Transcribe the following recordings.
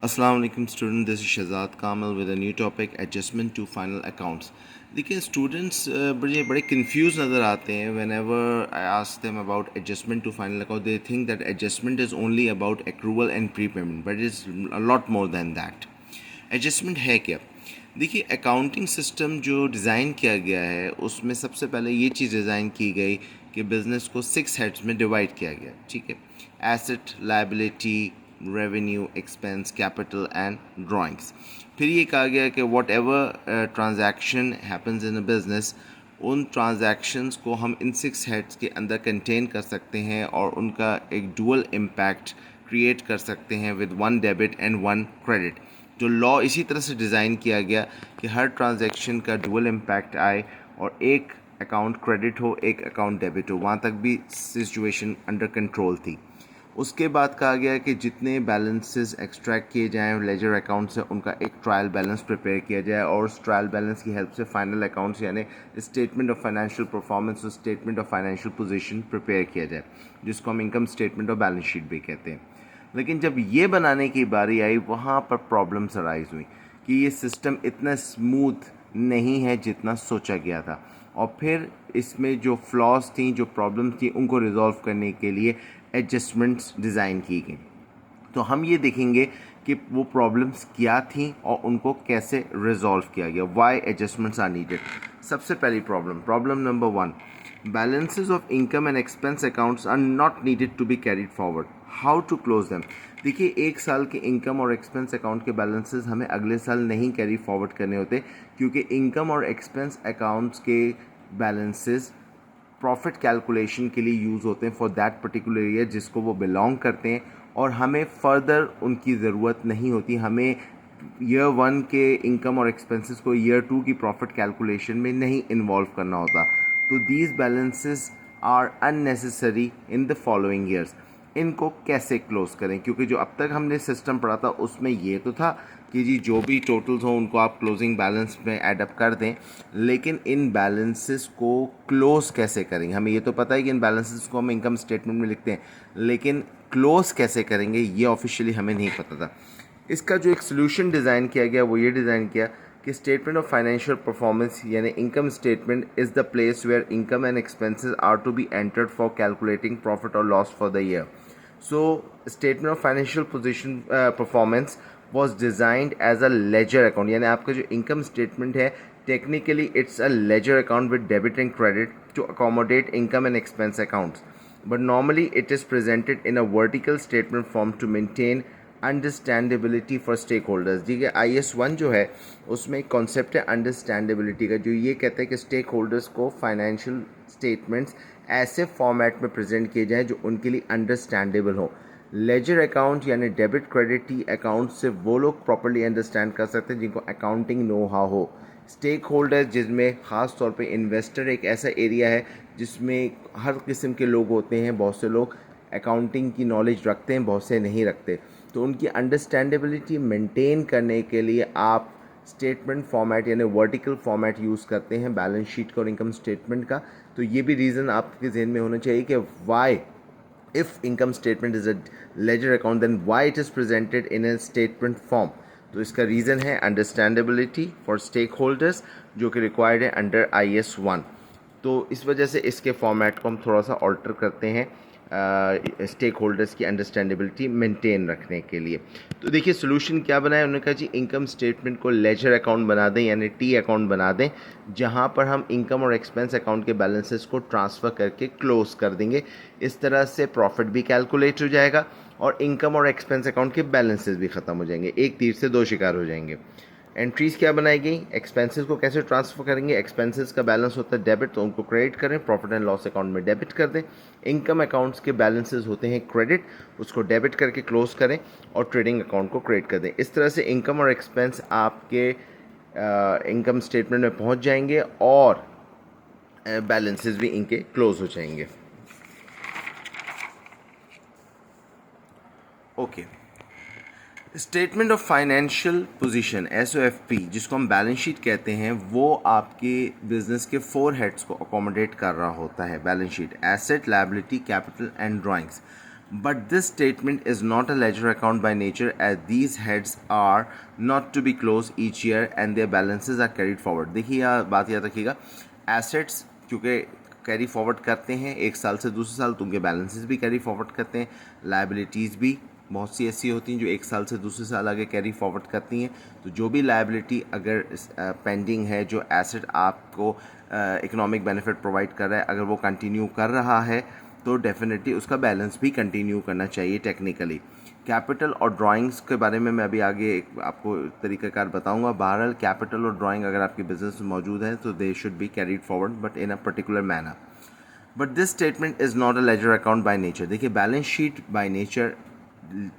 अस्सलाम वालेकुम student, this is Shahzad Kamal with a new topic adjustment to final accounts. देखिए students बड़े कंफ्यूज नज़र आते हैं whenever I ask them about adjustment to final account. They think that adjustment is only about accrual and prepayment, but is a lot more than that. Adjustment है क्या? देखिए accounting system जो design किया गया है उसमें सबसे पहले ये चीज़ डिज़ाइन की गई कि बिज़नेस को 6 हेड्स में डिवाइड किया गया, ठीक है। Asset, liability, revenue, expense, capital and drawings. फिर ये कहा गया कि what ever transaction happens in a business, उन ट्रांजैक्शंस को हम इन 6 हेड्स के अंदर कंटेन कर सकते हैं और उनका एक डुअल इम्पैक्ट क्रिएट कर सकते हैं विद 1 डेबिट एंड 1 क्रेडिट। जो लॉ इसी तरह से डिज़ाइन किया गया कि हर ट्रांजैक्शन का डुअल इम्पैक्ट आए और एक अकाउंट क्रेडिट हो, एक अकाउंट डेबिट हो। वहाँ तक भी सिचुएशन अंडर कंट्रोल थी। उसके बाद कहा गया कि जितने बैलेंसेस एक्सट्रैक्ट किए जाएँ लेजर अकाउंट से, उनका एक ट्रायल बैलेंस प्रिपेयर किया जाए और उस ट्रायल बैलेंस की हेल्प से फाइनल अकाउंट्स यानी स्टेटमेंट ऑफ फाइनेंशियल परफॉर्मेंस और statement of financial position prepare किया जाए, जिसको हम इनकम स्टेटमेंट और बैलेंस शीट भी कहते हैं। लेकिन जब ये बनाने की बारी आई वहाँ पर प्रॉब्लम्स अराइज हुई कि ये सिस्टम इतना स्मूथ नहीं है जितना सोचा गया था, और फिर इसमें जो फ्लॉज थी, जो प्रॉब्लम्स थी, उनको रिजॉल्व करने के लिए एडजस्टमेंट्स डिज़ाइन की गई। तो हम ये देखेंगे कि वो प्रॉब्लम्स क्या थी और उनको कैसे रिजॉल्व किया गया, वाई एडजस्टमेंट्स आर नीडेड। सबसे पहली problem number 1, balances of income and expense accounts are not needed to be carried forward. How to close them? देखिए एक साल के इनकम और एक्सपेंस अकाउंट के बैलेंसेस हमें अगले साल नहीं कैरी फॉरवर्ड करने होते, क्योंकि इनकम और एक्सपेंस अकाउंट्स के बैलेंसेस प्रॉफिट कैलकुलेशन के लिए यूज़ होते हैं फॉर दैट पर्टिकुलर ईयर जिसको वो बिलोंग करते हैं, और हमें फर्दर उनकी ज़रूरत नहीं होती। हमें ईयर 1 के इनकम और एक्सपेंसेस को ईयर 2 की प्रॉफिट कैलकुलेशन में नहीं इन्वॉल्व करना होता। तो these balances are unnecessary in the following years. इनको कैसे क्लोज करें? क्योंकि जो अब तक हमने सिस्टम पढ़ा था उसमें ये तो था कि जी जो भी टोटल्स हों उनको आप क्लोजिंग बैलेंस में एडअप कर दें, लेकिन इन बैलेंसेस को क्लोज कैसे करेंगे? हमें ये तो पता है कि इन बैलेंसेस को हम इनकम स्टेटमेंट में लिखते हैं, लेकिन क्लोज कैसे करेंगे ये ऑफिशियली हमें नहीं पता था। इसका जो एक सोल्यूशन डिज़ाइन किया गया वो ये डिज़ाइन किया कि स्टेटमेंट ऑफ फाइनेंशियल परफॉर्मेंस यानी income statement is the place where income and expenses are to be entered for calculating profit और loss for the year. So, statement of financial position performance was designed as a ledger account. यानी आपका जो income statement है technically it's a ledger account with debit and credit to accommodate income and expense accounts. But normally it is presented in a vertical statement form to maintain understandability for stake holders. ठीक है, IS1 जो है उसमें एक concept है understandability का, जो ये कहता है कि स्टेक होल्डर्स को फाइनेंशियल स्टेटमेंट्स ऐसे फॉर्मेट में प्रेजेंट किए जाएं जो उनके लिए अंडरस्टैंडेबल हो। लेजर अकाउंट यानी डेबिट क्रेडिट टी अकाउंट से वो लोग प्रॉपर्ली अंडरस्टैंड कर सकते हैं जिनको अकाउंटिंग नो हाउ हो। स्टेक होल्डर जिसमें ख़ास तौर पे इन्वेस्टर एक ऐसा एरिया है जिसमें हर किस्म के लोग होते हैं। बहुत से लोग अकाउंटिंग की नॉलेज रखते हैं, बहुत से नहीं रखते। तो उनकी अंडरस्टैंडेबिलिटी मेंटेन करने के लिए आप स्टेटमेंट फॉर्मेट यानी वर्टिकल फॉर्मेट यूज़ करते हैं बैलेंस शीट का और इनकम स्टेटमेंट का। तो ये भी रीज़न आपके जहन में होना चाहिए कि why if income statement is a ledger account then why it is presented in a statement form. तो इसका रीज़न है अंडरस्टैंडेबिलिटी फॉर स्टेक होल्डर्स जो कि रिक्वायर्ड है अंडर IS1। तो इस वजह से इसके फॉर्मेट को हम थोड़ा सा ऑल्टर करते हैं स्टेक होल्डर्स की अंडरस्टैंडेबिलिटी मेंटेन रखने के लिए। तो देखिए सोल्यूशन क्या बनाया उन्होंने कहा जी इनकम स्टेटमेंट को लेजर अकाउंट बना दें यानी टी अकाउंट बना दें, जहां पर हम इनकम और एक्सपेंस अकाउंट के बैलेंसेस को ट्रांसफ़र करके क्लोज कर देंगे। इस तरह से प्रॉफिट भी कैलकुलेट हो जाएगा और इनकम और एक्सपेंस अकाउंट के बैलेंसेस भी ख़त्म हो जाएंगे। एक तीर से दो शिकार हो जाएंगे। एंट्रीज़ क्या बनाई गई? एक्सपेंसेस को कैसे ट्रांसफ़र करेंगे? एक्सपेंसेस का बैलेंस होता है डेबिट, तो उनको क्रेडिट करें, प्रॉफिट एंड लॉस अकाउंट में डेबिट कर दें। इनकम अकाउंट्स के बैलेंसेस होते हैं क्रेडिट, उसको डेबिट करके क्लोज करें और ट्रेडिंग अकाउंट को क्रेडिट कर दें। इस तरह से इनकम और एक्सपेंस आपके इनकम स्टेटमेंट में पहुंच जाएंगे और बैलेंसेस भी इनके क्लोज हो जाएंगे। Okay, statement of financial position SOFP जिसको हम बैलेंस शीट कहते हैं, वो आपके बिजनेस के 4 हेड्स को अकोमोडेट कर रहा होता है। Balance sheet asset, liability, capital and drawings. But this statement is not a ledger account by nature, as these heads are not to be closed each year and their balances are carried forward. देखिए यहाँ बात याद रखिएगा, assets क्योंकि carry forward करते हैं एक साल से दूसरे साल, तो उनके बैलेंसेस भी कैरी फॉरवर्ड करते हैं। लाइबिलिटीज़ भी बहुत सी ऐसी होती हैं जो एक साल से दूसरे साल आगे कैरी फॉरवर्ड करती हैं। तो जो भी लाइबिलिटी अगर पेंडिंग है, जो एसेट आपको इकोनॉमिक बेनिफिट प्रोवाइड कर रहा है, अगर वो कंटिन्यू कर रहा है तो डेफिनेटली उसका बैलेंस भी कंटिन्यू करना चाहिए टेक्निकली। कैपिटल और ड्राइंग्स के बारे में मैं अभी आगे आपको तरीक़ाकार बताऊंगा। बहरहाल कैपिटल और ड्राइंग अगर आपके बिजनेस में मौजूद है तो they should be carried forward but in a particular manner. But this statement is not a ledger account by nature. देखिए balance sheet by nature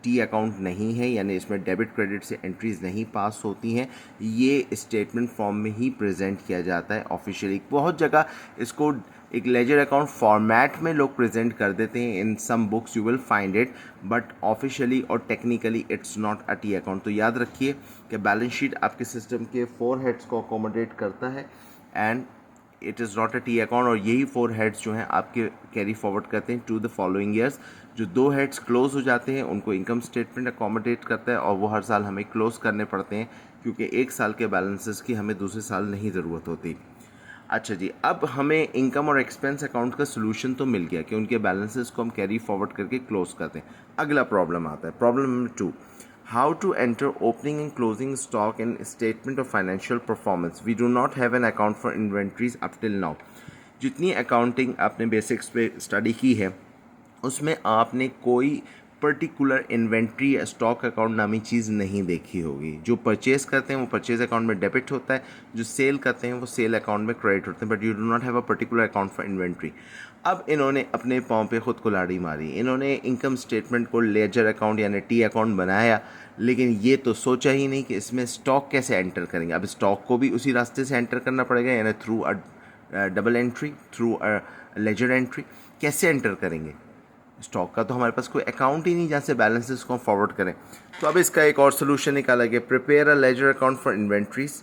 T account नहीं है, यानी इसमें डेबिट क्रेडिट से एंट्रीज नहीं पास होती हैं। ये स्टेटमेंट फॉर्म में ही प्रेजेंट किया जाता है ऑफिशियली। बहुत जगह इसको एक लेजर अकाउंट फॉर्मेट में लोग प्रेजेंट कर देते हैं, in some books you will find it, but officially और technically it's not a T account. तो याद रखिए कि बैलेंस शीट आपके सिस्टम के 4 हेड्स को अकोमोडेट करता है and it is not a T account, और यही 4 हेड्स जो हैं आपके कैरी फॉरवर्ड करते हैं टू द फॉलोइंग ईयर्स। जो 2 हेड्स क्लोज हो जाते हैं उनको इनकम स्टेटमेंट अकोमोडेट करता है, और वो हर साल हमें क्लोज करने पड़ते हैं क्योंकि एक साल के बैलेंसेस की हमें दूसरे साल नहीं ज़रूरत होती। अच्छा जी, अब हमें इनकम और एक्सपेंस अकाउंट का सोल्यूशन तो मिल गया कि उनके बैलेंसेस को हम कैरी फॉरवर्ड करके क्लोज करते हैं। अगला प्रॉब्लम आता है, problem number 2, how to enter opening and closing stock in statement of financial performance. We do not have an account for inventories up till now. जितनी अकाउंटिंग आपने बेसिक्स पे study की है उसमें आपने कोई पर्टिकुलर इन्वेंट्री या स्टॉक अकाउंट नामी चीज़ नहीं देखी होगी। जो परचेज़ करते हैं वो परचेज़ अकाउंट में डेबिट होता है, जो सेल करते हैं वो सेल अकाउंट में क्रेडिट होते हैं, but you do not have a particular account for inventory. अब इन्होंने अपने पाँव पे खुद कुल्हाड़ी मारी, इन्होंने इनकम स्टेटमेंट को लेजर अकाउंट यानी टी अकाउंट बनाया, लेकिन ये तो सोचा ही नहीं कि इसमें स्टॉक कैसे एंटर करेंगे। अब स्टॉक को भी उसी रास्ते से एंटर करना पड़ेगा, यानी through a double entry, through a ledger entry. कैसे एंटर करेंगे? स्टॉक का तो हमारे पास कोई अकाउंट ही नहीं जहाँ से बैलेंसेस को फॉरवर्ड करें। तो अब इसका एक और सोल्यूशन निकाला गया, prepare a ledger account for inventories.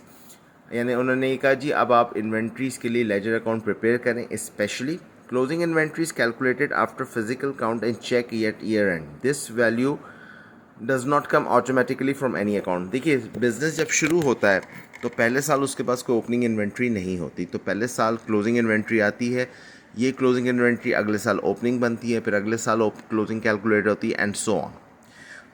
यानी उन्होंने ये कहा जी अब आप इन्वेंट्रीज के लिए लेजर अकाउंट प्रिपेयर करें, specially closing inventories calculated after physical count and check at year end. This value does not come automatically from any account. देखिए बिजनेस जब शुरू होता है तो पहले साल उसके पास कोई ओपनिंग इन्वेंट्री नहीं होती, तो पहले साल क्लोजिंग इन्वेंट्री आती है, ये क्लोजिंग इन्वेंट्री अगले साल ओपनिंग बनती है, फिर अगले साल क्लोजिंग कैलकुलेट होती है एंड सो ऑन।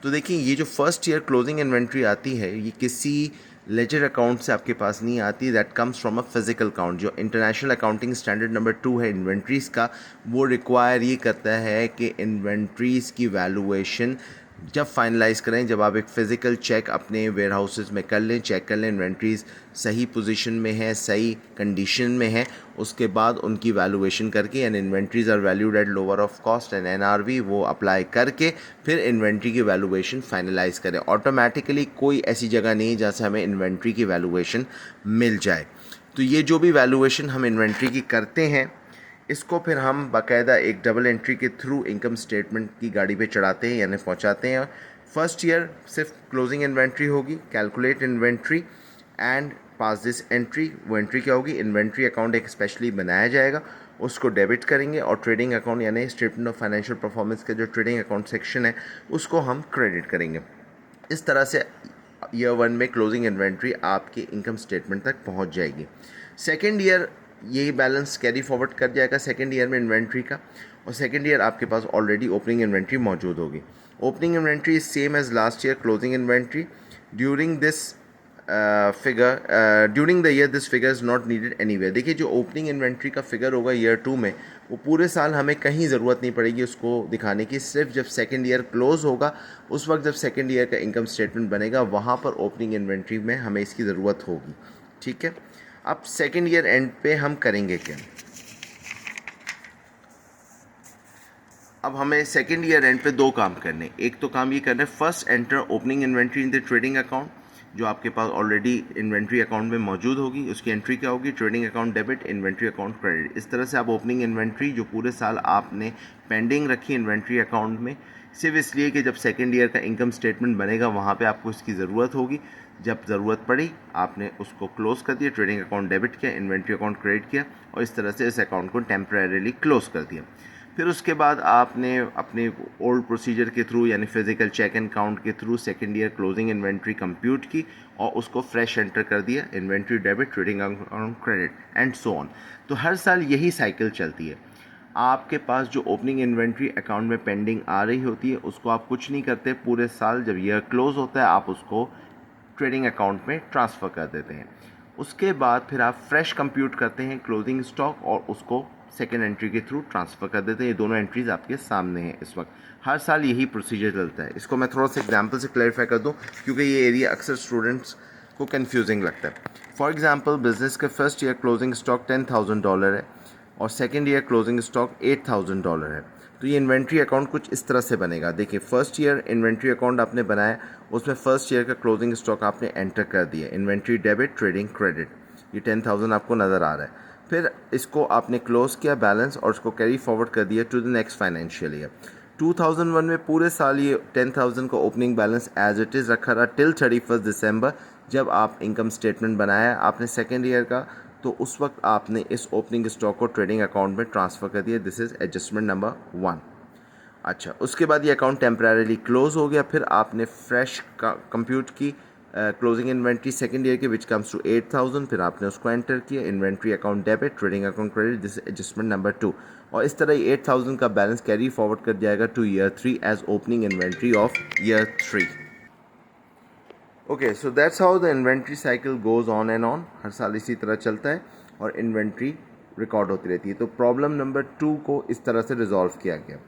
तो देखिए ये जो फर्स्ट ईयर क्लोजिंग इन्वेंट्री आती है ये किसी लेजर अकाउंट से आपके पास नहीं आती, that comes from a physical account. जो इंटरनेशनल अकाउंटिंग स्टैंडर्ड नंबर 2 है इन्वेंट्रीज़ का, वो रिक्वायर ये करता है कि इन्वेंट्रीज़ की वैल्यूएशन जब फाइनलाइज करें, जब आप एक फ़िज़िकल चेक अपने वेयर हाउसेज में कर लें, चेक कर लें इन्वेंट्रीज़ सही पोजीशन में है, सही कंडीशन में है, उसके बाद उनकी वैल्यूएशन करके, and inventories are valued at lower of cost and NRV, वो अप्लाई करके फिर इन्वेंट्री की वैल्यूएशन फाइनलाइज करें। ऑटोमेटिकली कोई ऐसी जगह नहीं जहाँ से हमें इन्वेंट्री की वैल्यूएशन मिल जाए। तो ये जो भी वैल्यूएशन हम इन्वेंट्री की करते हैं इसको फिर हम बाकायदा एक डबल एंट्री के थ्रू इनकम स्टेटमेंट की गाड़ी पे चढ़ाते हैं यानी पहुंचाते हैं। फर्स्ट ईयर सिर्फ क्लोजिंग इन्वेंट्री होगी, calculate inventory and pass this entry. वो एंट्री क्या होगी, इन्वेंट्री अकाउंट एक स्पेशली बनाया जाएगा, उसको डेबिट करेंगे, और ट्रेडिंग अकाउंट यानी स्टेटमेंट ऑफ फाइनेंशियल परफॉर्मेंस का जो ट्रेडिंग अकाउंट सेक्शन है उसको हम क्रेडिट करेंगे। इस तरह से ईयर 1 में क्लोजिंग इन्वेंट्री आपके इनकम स्टेटमेंट तक पहुंच जाएगी। सेकेंड ईयर यही बैलेंस कैरी फॉरवर्ड कर जाएगा सेकेंड ईयर में इन्वेंट्री का, और सेकेंड ईयर आपके पास ऑलरेडी ओपनिंग इन्वेंट्री मौजूद होगी। Opening inventory is same as last year closing inventory. During this during the year this figure is not needed anywhere. देखिए जो ओपनिंग इन्वेंट्री का फिगर होगा ईयर 2 में, वो पूरे साल हमें कहीं ज़रूरत नहीं पड़ेगी उसको दिखाने की, सिर्फ जब सेकेंड ईयर क्लोज होगा उस वक्त जब सेकेंड ईयर का इनकम स्टेटमेंट बनेगा वहाँ पर ओपनिंग इन्वेंट्री में हमें इसकी ज़रूरत होगी। ठीक है, अब सेकेंड ईयर एंड पे हम करेंगे क्या? अब हमें सेकेंड ईयर एंड पे 2 काम करने। एक तो काम ये करना है, first enter opening inventory in the trading account, जो आपके पास ऑलरेडी इन्वेंट्री अकाउंट में मौजूद होगी। उसकी एंट्री क्या होगी, trading account debit, inventory account credit. इस तरह से आप ओपनिंग इन्वेंट्री जो पूरे साल आपने पेंडिंग रखी इन्वेंट्री अकाउंट में, सिर्फ इसलिए कि जब सेकेंड ईयर का इनकम स्टेटमेंट बनेगा वहाँ पे आपको इसकी ज़रूरत होगी, जब ज़रूरत पड़ी आपने उसको क्लोज़ कर दिया, ट्रेडिंग अकाउंट डेबिट किया, इन्वेंट्री अकाउंट क्रेडिट किया, और इस तरह से इस अकाउंट को टेम्परेरीली क्लोज़ कर दिया। फिर उसके बाद आपने अपने ओल्ड प्रोसीजर के थ्रू यानी फिजिकल चेक एंड काउंट के through second year closing inventory compute की और उसको फ्रेश एंटर कर दिया, inventory debit, trading account credit and so on. तो हर साल यही साइकिल चलती है। आपके पास जो ओपनिंग इन्वेंट्री अकाउंट में पेंडिंग आ रही होती है उसको आप कुछ नहीं करते, पूरे साल जब ईयर क्लोज होता है आप उसको ट्रेडिंग अकाउंट में ट्रांसफ़र कर देते हैं। उसके बाद फिर आप फ्रेश कंप्यूट करते हैं क्लोजिंग स्टॉक और उसको सेकेंड एंट्री के थ्रू ट्रांसफ़र कर देते हैं। ये दोनों एंट्रीज आपके सामने हैं इस वक्त। हर साल यही प्रोसीजर चलता है। इसको मैं थोड़ा सा एग्जांपल से क्लैरिफाई कर दूं क्योंकि ये एरिया अक्सर स्टूडेंट्स को कंफ्यूजिंग लगता है। फॉर एग्जांपल बिजनेस का फर्स्ट ईयर क्लोजिंग स्टॉक $10,000 है और सेकेंड ईयर क्लोजिंग स्टॉक $8,000 है। तो ये इन्वेंट्री अकाउंट कुछ इस तरह से बनेगा। देखिए, फर्स्ट ईयर इन्वेंट्री अकाउंट आपने बनाया, उसमें फर्स्ट ईयर का क्लोजिंग स्टॉक आपने एंटर कर दिया, इन्वेंट्री डेबिट, ट्रेडिंग क्रेडिट, ये 10,000 आपको नज़र आ रहा है। फिर इसको आपने क्लोज किया बैलेंस और उसको कैरी फॉरवर्ड कर दिया to the next financial year. 2001 में पूरे साल ये 10,000 का opening balance as it is रखा रहा टिल 31 दिसंबर। जब आप इनकम स्टेटमेंट बनाया आपने सेकेंड ईयर का, तो उस वक्त आपने इस ओपनिंग स्टॉक को ट्रेडिंग अकाउंट में ट्रांसफ़र कर दिया। This is adjustment number 1। अच्छा, उसके बाद ये अकाउंट टेम्परेरीली क्लोज हो गया। फिर आपने फ्रेश कंप्यूट की क्लोजिंग इन्वेंट्री सेकेंड ईयर के विच कम्स टू 8,000। फिर आपने उसको एंटर किया, inventory account debit, trading account credit, this adjustment number 2। और इस तरह 8,000 का बैलेंस कैरी फॉरवर्ड कर जाएगा to year 3 as opening inventory of year 3। Okay, so that's how the inventory cycle goes on and on. हर साल इसी तरह चलता है और इन्वेंट्री रिकॉर्ड होती रहती है। तो प्रॉब्लम नंबर 2 को इस तरह से रिजॉल्व किया गया।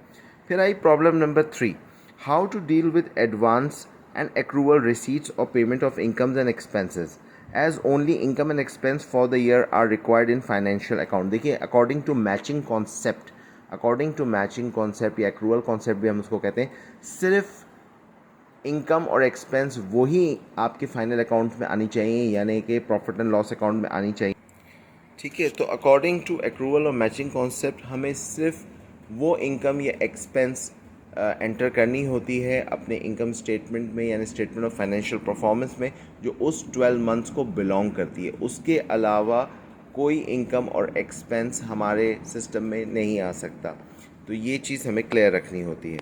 फिर आई problem number 3, how to deal with advance and accrual receipts or payment of incomes and expenses as only income and expense for the year are required in financial account। देखिए, according to matching concept या accrual concept भी हम उसको कहते हैं, सिर्फ income और expense वही आपके फाइनल अकाउंट में आनी चाहिए, यानी कि प्रॉफिट एंड लॉस अकाउंट में आनी चाहिए। ठीक है, तो अकॉर्डिंग टू एक्रूवल और मैचिंग कॉन्सेप्ट हमें सिर्फ वो इनकम या एक्सपेंस एंटर करनी होती है अपने इनकम स्टेटमेंट में, यानी स्टेटमेंट ऑफ फाइनेंशियल परफॉर्मेंस में, जो उस 12 मंथ्स को बिलोंग करती है। उसके अलावा कोई इनकम और एक्सपेंस हमारे सिस्टम में नहीं आ सकता। तो ये चीज़ हमें क्लियर रखनी होती है।